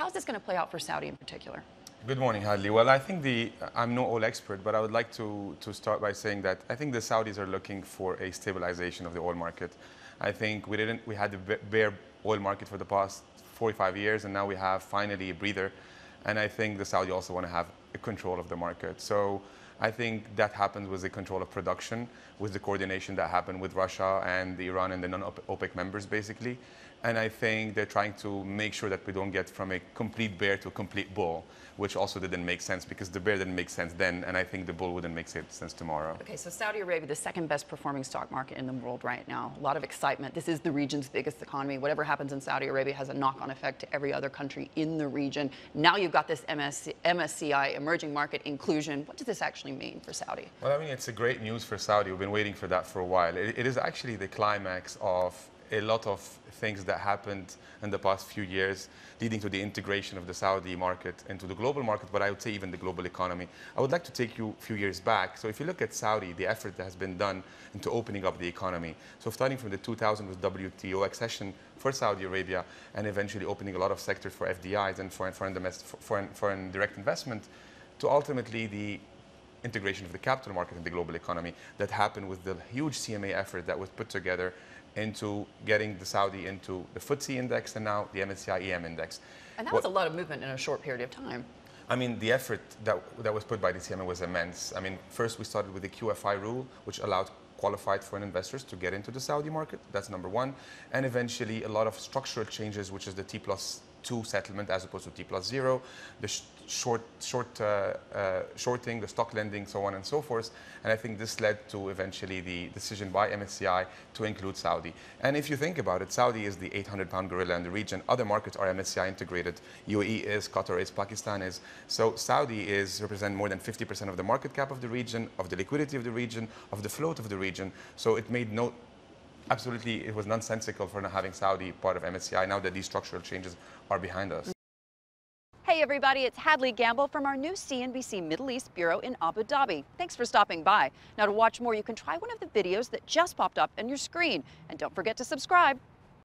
How's this going to play out for Saudi in particular? Good morning, Hadley. Well, I think I'm no oil expert, but I would like to start by saying that I think the Saudis are looking for a stabilization of the oil market. I think we had the bare oil market for the past 45 years, and now we have finally a breather. And I think the Saudi also want to have a control of the market. So I think that happens with the control of production, with the coordination that happened with Russia and Iran and the non-OPEC members, basically. And I think they're trying to make sure that we don't get from a complete bear to a complete bull, which also didn't make sense because the bear didn't make sense then, and I think the bull wouldn't make sense tomorrow. Okay, so Saudi Arabia, the second best performing stock market in the world right now. A lot of excitement. This is the region's biggest economy. Whatever happens in Saudi Arabia has a knock-on effect to every other country in the region. Now you've got this MSCI, emerging market inclusion. What does this actually mean for Saudi? Well, I mean, it's a great news for Saudi. We've been waiting for that for a while. It is actually the climax of a lot of things that happened in the past few years, leading to the integration of the Saudi market into the global market, but I would say even the global economy. I would like to take you a few years back. So if you look at Saudi, the effort that has been done into opening up the economy. So starting from the 2000 with WTO accession for Saudi Arabia, and eventually opening a lot of sectors for FDIs and foreign direct investment, to ultimately the integration of the capital market in the global economy that happened with the huge CMA effort that was put together into getting the Saudi into the FTSE index and now the MSCI EM index. And that was a lot of movement in a short period of time. I mean, the effort that was put by the CMA was immense. I mean, first we started with the QFI rule, which allowed qualified foreign investors to get into the Saudi market. That's number one. And eventually a lot of structural changes, which is the T+2 settlement as opposed to T+0, the shorting, the stock lending, so on and so forth. And I think this led to eventually the decision by MSCI to include Saudi. And if you think about it, Saudi is the 800-pound gorilla in the region. Other markets are MSCI integrated. UAE is, Qatar is, Pakistan is. So Saudi represent more than 50% of the market cap of the region, of the liquidity of the region, of the float of the region. So it made absolutely, it was nonsensical for not having Saudi part of MSCI now that these structural changes are behind us. Hey everybody, it's Hadley Gamble from our new CNBC Middle East Bureau in Abu Dhabi. Thanks for stopping by. Now to watch more, you can try one of the videos that just popped up on your screen. And don't forget to subscribe.